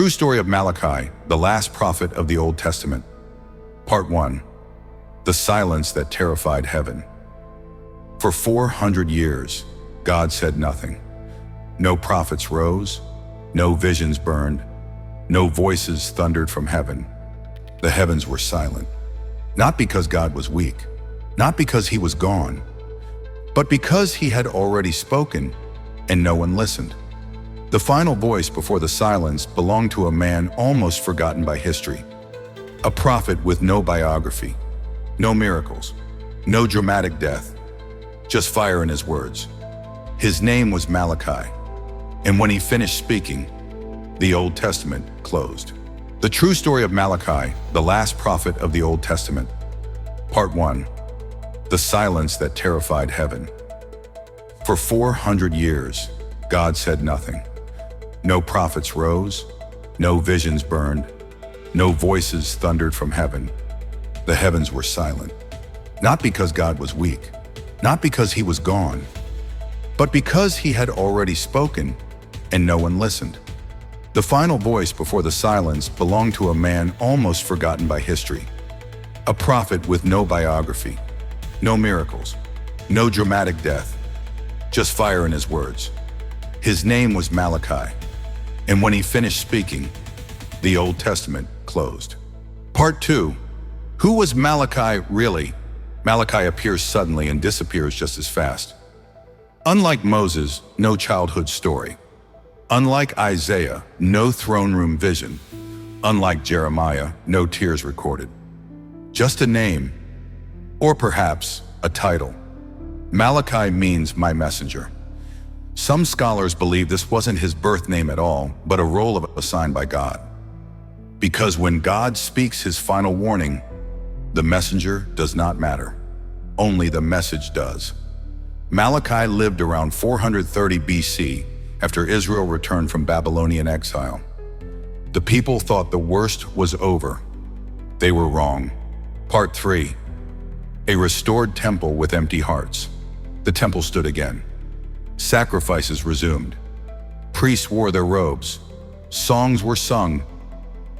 true story of Malachi, the last prophet of the Old Testament. Part 1. The silence that terrified heaven. For 400 years, God said nothing. No prophets rose, no visions burned, no voices thundered from heaven. The heavens were silent, not because God was weak, not because he was gone, but because he had already spoken and no one listened. The final voice before the silence belonged to a man almost forgotten by history, a prophet with no biography, no miracles, no dramatic death, just fire in his words. His name was Malachi, and when he finished speaking, the Old Testament closed. The true story of Malachi, the last prophet of the Old Testament. Part 1. The silence that terrified heaven. For 400 years, God said nothing. No prophets rose, no visions burned, no voices thundered from heaven. The heavens were silent, not because God was weak, not because he was gone, but because he had already spoken and no one listened. The final voice before the silence belonged to a man almost forgotten by history, a prophet with no biography, no miracles, no dramatic death, just fire in his words. His name was Malachi, and when he finished speaking, the Old Testament closed. Part 2. Who was Malachi really? Malachi appears suddenly and disappears just as fast. Unlike Moses, no childhood story. Unlike Isaiah, no throne room vision. Unlike Jeremiah, no tears recorded. Just a name, or perhaps a title. Malachi means my messenger. Some scholars believe this wasn't his birth name at all, but a role assigned by God. Because when God speaks his final warning, the messenger does not matter. Only the message does. Malachi lived around 430 BC after Israel returned from Babylonian exile. The people thought the worst was over. They were wrong. Part 3. A restored temple with empty hearts. The temple stood again. Sacrifices resumed. Priests wore their robes. Songs were sung.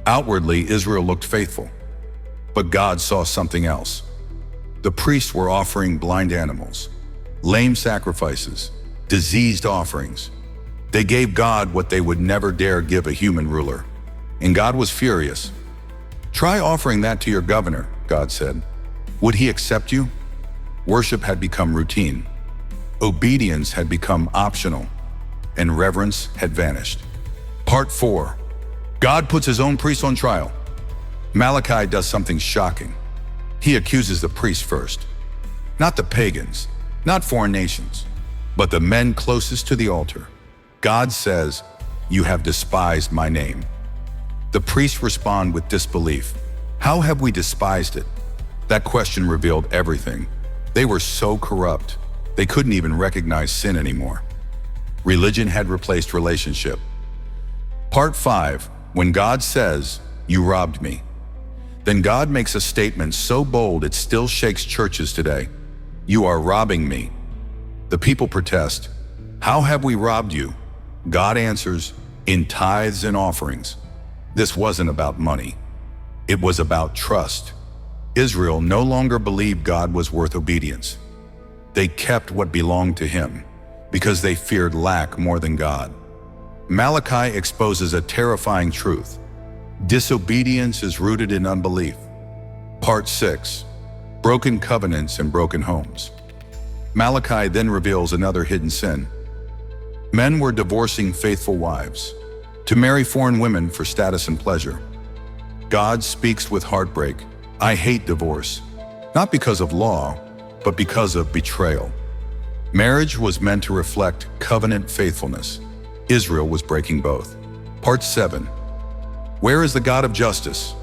Outwardly, Israel looked faithful. But God saw something else. The priests were offering blind animals, lame sacrifices, diseased offerings. They gave God what they would never dare give a human ruler. And God was furious. Try offering that to your governor, God said. Would he accept you? Worship had become routine. Obedience had become optional, and reverence had vanished. Part 4. God puts his own priests on trial. Malachi does something shocking. He accuses the priests first. Not the pagans, not foreign nations, but the men closest to the altar. God says, "You have despised my name." The priests respond with disbelief. How have we despised it? That question revealed everything. They were so corrupt, they couldn't even recognize sin anymore. Religion had replaced relationship. Part 5. When God says, "You robbed me," then God makes a statement so bold it still shakes churches today. "You are robbing me." The people protest. "How have we robbed you?" God answers, "In tithes and offerings." This wasn't about money. It was about trust. Israel no longer believed God was worth obedience. They kept what belonged to him because they feared lack more than God. Malachi exposes a terrifying truth. Disobedience is rooted in unbelief. Part 6. Broken covenants and broken homes. Malachi then reveals another hidden sin. Men were divorcing faithful wives to marry foreign women for status and pleasure. God speaks with heartbreak. I hate divorce, not because of law, but because of betrayal. Marriage was meant to reflect covenant faithfulness. Israel was breaking both. Part 7. Where is the God of justice?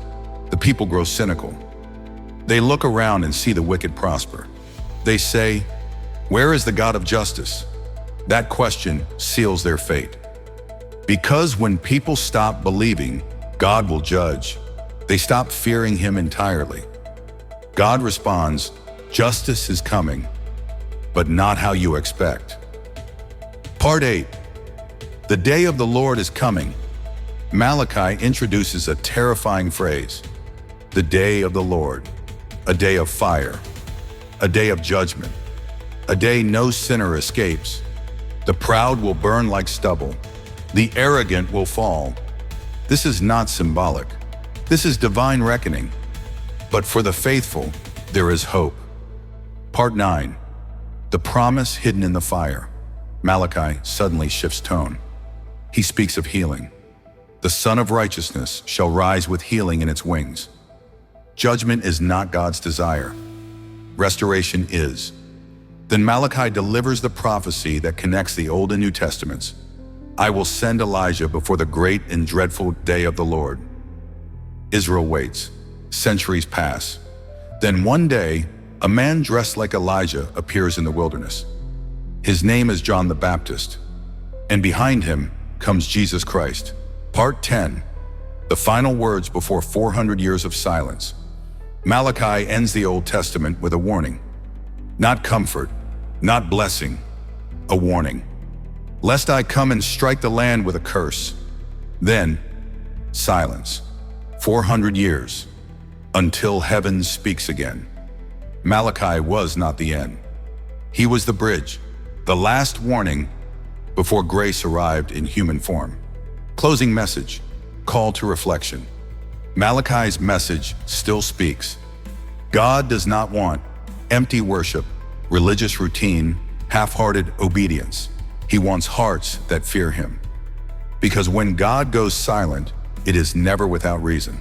The people grow cynical. They look around and see the wicked prosper. They say, "Where is the God of justice?" That question seals their fate. Because when people stop believing God will judge, they stop fearing him entirely. God responds, "Justice is coming, but not how you expect." Part 8. The day of the Lord is coming. Malachi introduces a terrifying phrase: the day of the Lord, a day of fire, a day of judgment, a day no sinner escapes. The proud will burn like stubble, the arrogant will fall. This is not symbolic. This is divine reckoning. But for the faithful, there is hope. Part 9. The promise hidden in the fire. Malachi suddenly shifts tone. He speaks of healing. The Son of Righteousness shall rise with healing in its wings. Judgment is not God's desire. Restoration is. Then Malachi delivers the prophecy that connects the Old and New Testaments. I will send Elijah before the great and dreadful day of the Lord. Israel waits. Centuries pass. Then one day, a man dressed like Elijah appears in the wilderness. His name is John the Baptist, and behind him comes Jesus Christ. Part 10. The final words before 400 years of silence. Malachi ends the Old Testament with a warning. Not comfort, not blessing, a warning. Lest I come and strike the land with a curse. Then, silence. 400 years, until heaven speaks again. Malachi was not the end. He was the bridge, the last warning before grace arrived in human form. Closing message, call to reflection. Malachi's message still speaks. God does not want empty worship, religious routine, half-hearted obedience. He wants hearts that fear him. Because when God goes silent, it is never without reason.